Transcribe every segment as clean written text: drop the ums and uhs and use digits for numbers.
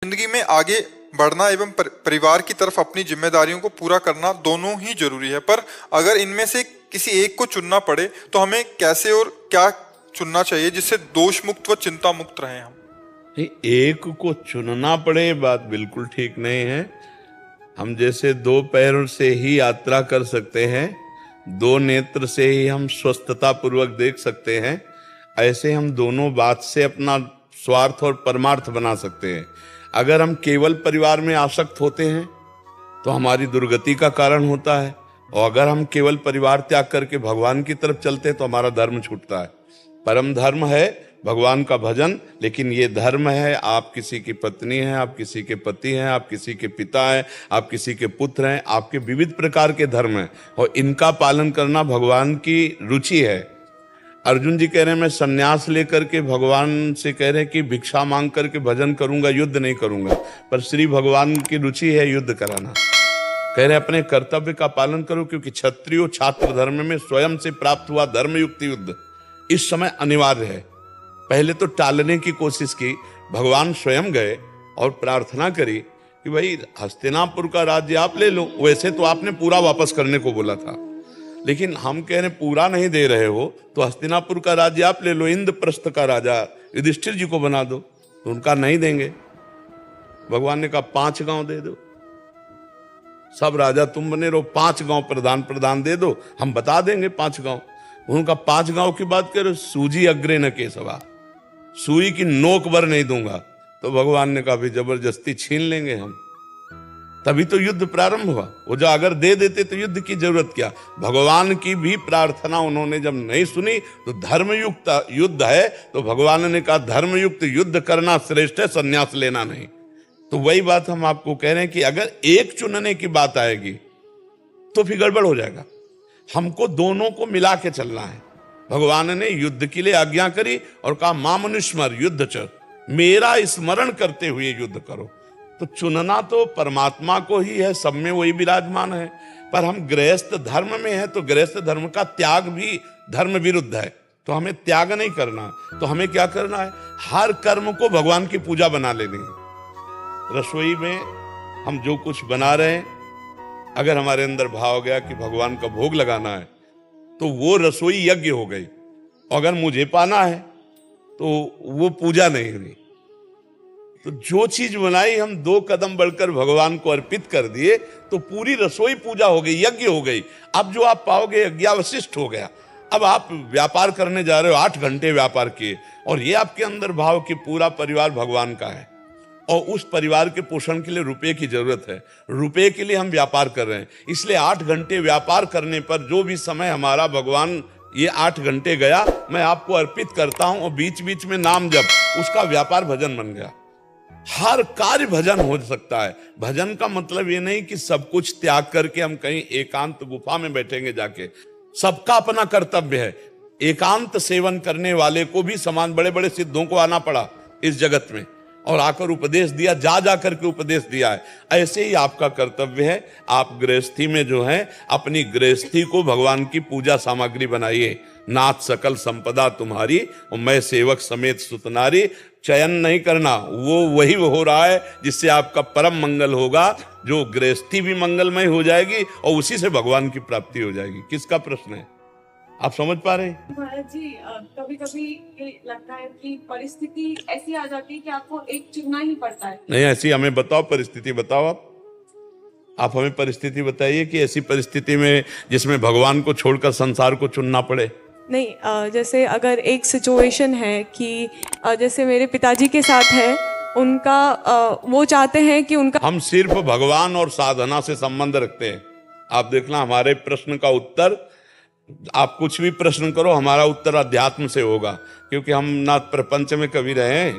जिंदगी में आगे बढ़ना एवं परिवार की तरफ अपनी जिम्मेदारियों को पूरा करना दोनों ही जरूरी है, पर अगर इनमें से किसी एक को चुनना पड़े तो हमें कैसे और क्या चुनना चाहिए जिससे दोष मुक्त व चिंता मुक्त रहें हम? नहीं, एक को चुनना पड़े बात बिल्कुल ठीक नहीं है। हम जैसे दो पैरों से ही यात्रा कर सकते हैं, दो नेत्र से ही हम स्वस्थता पूर्वक देख सकते हैं, ऐसे हम दोनों बात से अपना स्वार्थ और परमार्थ बना सकते हैं। अगर हम केवल परिवार में आसक्त होते हैं तो हमारी दुर्गति का कारण होता है, और अगर हम केवल परिवार त्याग करके भगवान की तरफ चलते हैं तो हमारा धर्म छूटता है। परम धर्म है भगवान का भजन, लेकिन ये धर्म है आप किसी की पत्नी हैं, आप किसी के पति हैं, आप किसी के पिता हैं, आप किसी के पुत्र हैं, आपके विविध प्रकार के धर्म हैं और इनका पालन करना भगवान की रुचि है। अर्जुन जी कह रहे हैं मैं सन्यास लेकर के भगवान से कह रहे हैं कि भिक्षा मांग करके भजन करूंगा, युद्ध नहीं करूंगा, पर श्री भगवान की रुचि है युद्ध कराना। कह रहे अपने कर्तव्य का पालन करो, क्योंकि क्षत्रियो छात्र धर्म में स्वयं से प्राप्त हुआ धर्मयुक्त युद्ध इस समय अनिवार्य है। पहले तो टालने की कोशिश की, भगवान स्वयं गए और प्रार्थना करी कि भाई हस्तिनापुर का राज्य आप ले लो। वैसे तो आपने पूरा वापस करने को बोला था, लेकिन हम कह रहे पूरा नहीं दे रहे हो तो हस्तिनापुर का राज्य आप ले लो, इंद्रप्रस्थ का राजा युधिष्ठिर जी को बना दो। तो उनका नहीं देंगे। भगवान ने कहा 5 गांव दे दो, सब राजा तुम बने रहो, 5 गांव प्रधान दे दो, हम बता देंगे 5 गांव। उनका 5 गांव की बात करो, सूजी अग्रे न केसवा, सुई की नोक भर नहीं दूंगा। तो भगवान ने कहा भी जबरदस्ती छीन लेंगे हम। तभी तो युद्ध प्रारंभ हुआ। वो जो अगर दे देते तो युद्ध की जरूरत क्या। भगवान की भी प्रार्थना उन्होंने जब नहीं सुनी तो धर्मयुक्त युद्ध है, तो भगवान ने कहा धर्मयुक्त युद्ध करना श्रेष्ठ है, संन्यास लेना नहीं। तो वही बात हम आपको कह रहे हैं कि अगर एक चुनने की बात आएगी तो फिर गड़बड़ हो जाएगा। हमको दोनों को मिला के चलना है। भगवान ने युद्ध के लिए आज्ञा करी और कहा मामनुस्मर युद्ध च, मेरा स्मरण करते हुए युद्ध करो। तो चुनना तो परमात्मा को ही है, सब में वही विराजमान है। पर हम गृहस्थ धर्म में है तो गृहस्थ धर्म का त्याग भी धर्म विरुद्ध है, तो हमें त्याग नहीं करना। तो हमें क्या करना है, हर कर्म को भगवान की पूजा बना लेनी है। रसोई में हम जो कुछ बना रहे हैं, अगर हमारे अंदर भाव गया कि भगवान का भोग लगाना है तो वो रसोई यज्ञ हो गई। अगर मुझे पाना है तो वो पूजा नहीं हुई। तो जो चीज बनाई हम 2 कदम बढ़कर भगवान को अर्पित कर दिए तो पूरी रसोई पूजा हो गई, यज्ञ हो गई। अब जो आप पाओगे यज्ञावशिष्ट हो गया। अब आप व्यापार करने जा रहे हो, 8 घंटे व्यापार किए, और ये आपके अंदर भाव कि पूरा परिवार भगवान का है और उस परिवार के पोषण के लिए रुपए की जरूरत है, रुपए के लिए हम व्यापार कर रहे हैं। इसलिए 8 घंटे व्यापार करने पर जो भी समय हमारा भगवान ये 8 घंटे गया मैं आपको अर्पित करता हूं, और बीच बीच में नाम जप, उसका व्यापार भजन बन गया। हर कार्य भजन हो सकता है। भजन का मतलब ये नहीं कि सब कुछ त्याग करके हम कहीं एकांत गुफा में बैठेंगे जाके। सबका अपना कर्तव्य है। एकांत सेवन करने वाले को भी समान बड़े बड़े सिद्धों को आना पड़ा इस जगत में और आकर उपदेश दिया, जा करके उपदेश दिया है। ऐसे ही आपका कर्तव्य है, आप गृहस्थी में जो है अपनी गृहस्थी को भगवान की पूजा सामग्री बनाइए। नाथ सकल संपदा तुम्हारी और मैं सेवक समेत सुतनारी। चयन नहीं करना, वो वही हो रहा है जिससे आपका परम मंगल होगा, जो गृहस्थी भी मंगलमय हो जाएगी और उसी से भगवान की प्राप्ति हो जाएगी। किसका प्रश्न है, आप समझ पा रहे हैं? महाराज जी, कभी कभी ये लगता है कि परिस्थिति ऐसी आ जाती है कि आपको एक चुनना ही पड़ता है। नहीं, ऐसी हमें बताओ, परिस्थिति बताओ। आप हमें परिस्थिति बताइए कि ऐसी परिस्थिति में जिसमें भगवान को छोड़कर संसार को चुनना पड़े। नहीं, जैसे अगर एक सिचुएशन है कि जैसे मेरे पिताजी के साथ है, उनका वो चाहते हैं कि उनका, हम सिर्फ भगवान और साधना से संबंध रखते हैं। आप देखना हमारे प्रश्न का उत्तर, आप कुछ भी प्रश्न करो हमारा उत्तर अध्यात्म से होगा, क्योंकि हम ना प्रपंच में कभी रहे हैं,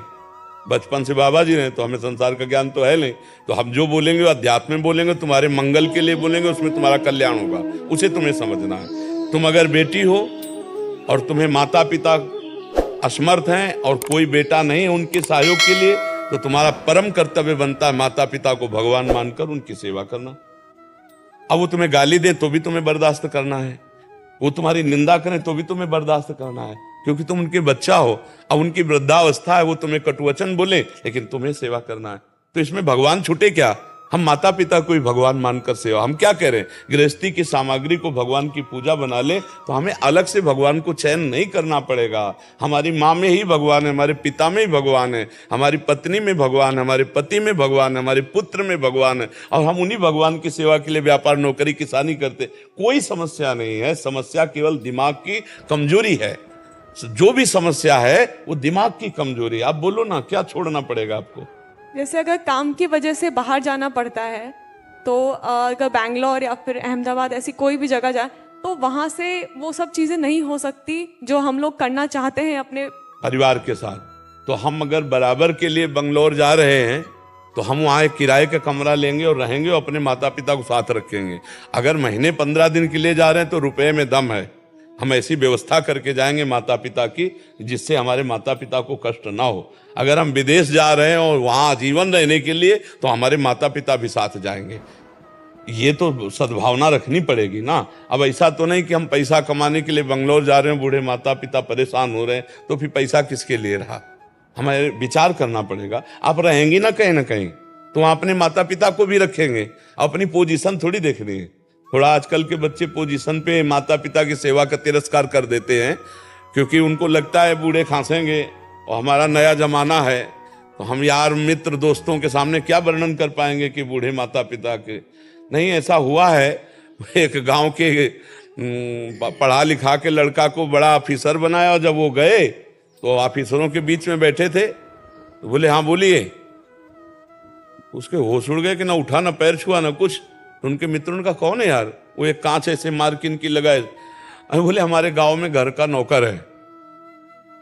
बचपन से बाबा जी रहे, तो हमें संसार का ज्ञान तो है नहीं। तो हम जो बोलेंगे वो अध्यात्म में बोलेंगे, तुम्हारे मंगल के लिए बोलेंगे, उसमें तुम्हारा कल्याण होगा, उसे तुम्हें समझना है। तुम अगर बेटी हो और तुम्हें माता पिता असमर्थ हैं और कोई बेटा नहीं है उनके सहयोग के लिए, तो तुम्हारा परम कर्तव्य बनता है माता पिता को भगवान मानकर उनकी सेवा करना। अब वो तुम्हें गाली दें तो भी तुम्हें बर्दाश्त करना है, वो तुम्हारी निंदा करें तो भी तुम्हें बर्दाश्त करना है, क्योंकि तुम उनके बच्चा हो। अब उनकी वृद्धावस्था है, वो तुम्हें कटुवचन बोले लेकिन तुम्हें सेवा करना है। तो इसमें भगवान छूटे क्या? हम माता पिता को ही भगवान मानकर सेवा। हम क्या कह रहे हैं? गृहस्थी की सामग्री को भगवान की पूजा बना ले तो हमें अलग से भगवान को चयन नहीं करना पड़ेगा। हमारी माँ में ही भगवान है, हमारे पिता में ही भगवान है, हमारी पत्नी में भगवान है, हमारे पति में भगवान है, हमारे पुत्र में भगवान है, और हम उन्हीं भगवान की सेवा के लिए व्यापार, नौकरी, किसानी करते। कोई समस्या नहीं है। समस्या केवल दिमाग की कमजोरी है। जो भी समस्या है वो दिमाग की कमजोरी। आप बोलो ना, क्या छोड़ना पड़ेगा आपको? जैसे अगर काम की वजह से बाहर जाना पड़ता है तो अगर बैंगलोर या फिर अहमदाबाद ऐसी कोई भी जगह जाए तो वहाँ से वो सब चीज़ें नहीं हो सकती जो हम लोग करना चाहते हैं अपने परिवार के साथ। तो हम अगर बराबर के लिए बंगलौर जा रहे हैं तो हम वहाँ एक किराए का कमरा लेंगे और रहेंगे और अपने माता पिता को साथ रखेंगे। अगर महीने 15 दिन के लिए जा रहे हैं तो रुपए में दम है। हम ऐसी व्यवस्था करके जाएंगे माता पिता की जिससे हमारे माता पिता को कष्ट ना हो। अगर हम विदेश जा रहे हैं और वहाँ आजीवन रहने के लिए तो हमारे माता पिता भी साथ जाएंगे। ये तो सद्भावना रखनी पड़ेगी ना। अब ऐसा तो नहीं कि हम पैसा कमाने के लिए बंगलौर जा रहे हैं, बूढ़े माता पिता परेशान हो रहे हैं, तो फिर पैसा किसके लिए रहा? हमें विचार करना पड़ेगा। आप रहेंगी ना कहीं तो वहाँ अपने माता पिता को भी रखेंगे। अपनी पोजीशन थोड़ी देखनी है। थोड़ा आजकल के बच्चे पोजीशन पे माता पिता की सेवा का तिरस्कार कर देते हैं क्योंकि उनको लगता है बूढ़े खांसेंगे और हमारा नया जमाना है तो हम यार मित्र दोस्तों के सामने क्या वर्णन कर पाएंगे कि बूढ़े माता पिता के। नहीं, ऐसा हुआ है। एक गांव के पढ़ा लिखा के लड़का को बड़ा ऑफिसर बनाया और जब वो गए तो ऑफिसरों के बीच में बैठे थे तो बोले हाँ बोलिए। उसके होश उड़ गए कि ना उठा ना पैर छुआ ना कुछ। तो उनके मित्रों ने कहा कौन है यार? वो एक कांच ऐसे मार्किन की लगाए। अरे बोले हमारे गांव में घर का नौकर है।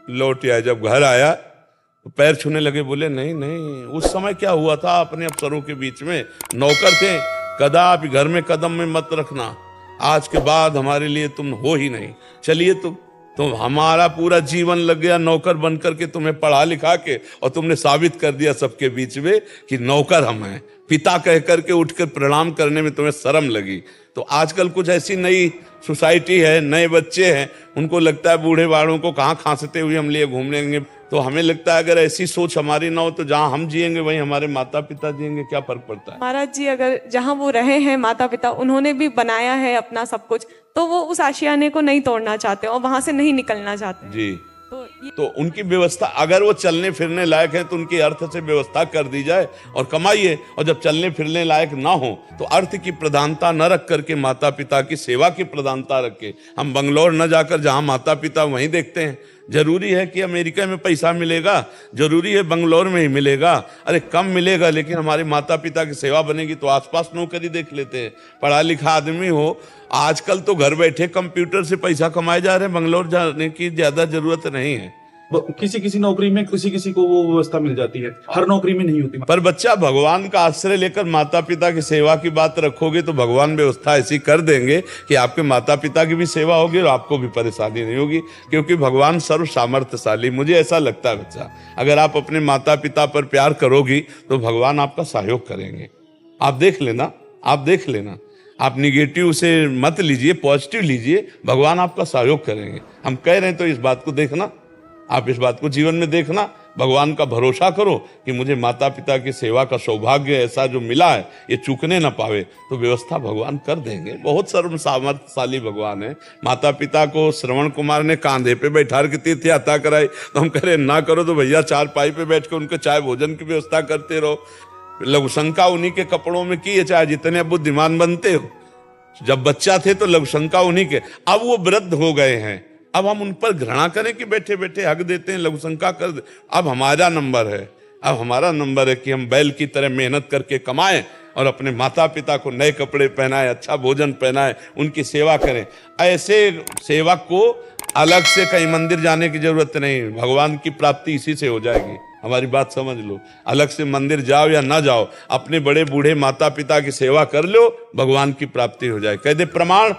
लौट आया, जब घर आया तो पैर छूने लगे। बोले नहीं नहीं, उस समय क्या हुआ था अपने अफसरों के बीच में नौकर थे, कदापि घर में कदम में मत रखना। आज के बाद हमारे लिए तुम हो ही नहीं। चलिए तो हमारा पूरा जीवन लग गया नौकर बन करके तुम्हें पढ़ा लिखा के, और तुमने साबित कर दिया सबके बीच में कि नौकर हम हैं। पिता कह करके उठकर प्रणाम करने में तुम्हें शर्म लगी। तो आजकल कुछ ऐसी नई सोसाइटी है, नए बच्चे हैं, उनको लगता है बूढ़े बाड़ों को कहाँ खांसते हुए हम लिए घूम लेंगे। तो हमें लगता है अगर ऐसी सोच हमारी ना हो तो जहाँ हम जिएंगे वहीं हमारे माता पिता जिएंगे, क्या फर्क पड़ता है? महाराज जी, अगर जहाँ वो रहे हैं माता पिता, उन्होंने भी बनाया है अपना सब कुछ, तो वो उस आशियाने को नहीं तोड़ना चाहते और वहां से नहीं निकलना चाहते जी। तो तो उनकी व्यवस्था, अगर वो चलने फिरने लायक है तो उनकी अर्थ से व्यवस्था कर दी जाए और कमाइए। और जब चलने फिरने लायक ना हो तो अर्थ की प्रधानता न रख करके माता पिता की सेवा की प्रधानता रखे। हम बंगलौर न जाकर जहां माता पिता वहीं देखते हैं। जरूरी है कि अमेरिका में पैसा मिलेगा, जरूरी है बंगलौर में ही मिलेगा? अरे कम मिलेगा लेकिन हमारे माता पिता की सेवा बनेगी तो आसपास नौकरी देख लेते हैं। पढ़ा लिखा आदमी हो, आजकल तो घर बैठे कंप्यूटर से पैसा कमाए जा रहे हैं। बंगलौर जाने की ज्यादा जरूरत नहीं है। किसी किसी नौकरी में किसी को वो व्यवस्था मिल जाती है, हर नौकरी में नहीं होती। पर बच्चा, भगवान का आश्रय लेकर माता पिता की सेवा की बात रखोगे तो भगवान व्यवस्था ऐसी कर देंगे कि आपके माता पिता की भी सेवा होगी और आपको भी परेशानी नहीं होगी, क्योंकि भगवान सर्व सामर्थ्यशाली। मुझे ऐसा लगता है बच्चा, अगर आप अपने माता पिता पर प्यार करोगी तो भगवान आपका सहयोग करेंगे। आप देख लेना, आप देख लेना। आप निगेटिव से मत लीजिए, पॉजिटिव लीजिए, भगवान आपका सहयोग करेंगे। हम कह रहे हैं तो इस बात को देखना, आप इस बात को जीवन में देखना। भगवान का भरोसा करो कि मुझे माता पिता की सेवा का सौभाग्य ऐसा जो मिला है ये चूकने ना पावे, तो व्यवस्था भगवान कर देंगे। बहुत सर्व सामर्थ्यशाली भगवान है। माता पिता को श्रवण कुमार ने कांधे पे बैठा के तीर्थ यात्रा कराई, तो हम कह रहे ना करो तो भैया चारपाई पे बैठ के उनके चाय भोजन की व्यवस्था करते रहो। लघुशंका उन्हीं के कपड़ों में की है, चाहे जितने बुद्धिमान बनते हो। जब बच्चा थे तो लघुशंका उन्हीं के, अब वो वृद्ध हो गए हैं। अब हम उन पर घृणा करें कि बैठे बैठे हक देते हैं, लघुशंका कर दे। अब हमारा नंबर है, अब हमारा नंबर है कि हम बैल की तरह मेहनत करके कमाएं और अपने माता पिता को नए कपड़े पहनाएं, अच्छा भोजन पहनाएं, उनकी सेवा करें। ऐसे सेवक को अलग से कहीं मंदिर जाने की जरूरत नहीं, भगवान की प्राप्ति इसी से हो जाएगी। हमारी बात समझ लो। अलग से मंदिर जाओ या ना जाओ, अपने बड़े बूढ़े माता पिता की सेवा कर लो, भगवान की प्राप्ति हो जाए। कह दे प्रमाण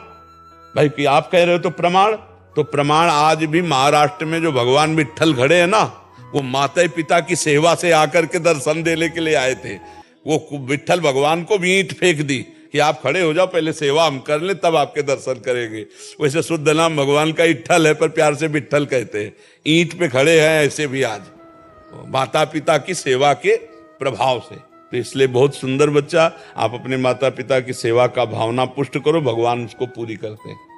भाई कि आप कह रहे हो तो प्रमाण। तो प्रमाण आज भी महाराष्ट्र में जो भगवान विट्ठल खड़े हैं ना, वो माता पिता की सेवा से आकर के दर्शन देने के लिए आए थे। वो विट्ठल भगवान को भी ईंट फेंक दी कि आप खड़े हो जाओ, पहले सेवा हम कर लें तब आपके दर्शन करेंगे। वैसे शुद्ध नाम भगवान का इट्ठल है, पर प्यार से विट्ठल कहते हैं। ईंट पे खड़े हैं ऐसे भी आज माता पिता की सेवा के प्रभाव से। तो इसलिए बहुत सुंदर बच्चा, आप अपने माता पिता की सेवा का भावना पुष्ट करो, भगवान उसको पूरी करते हैं।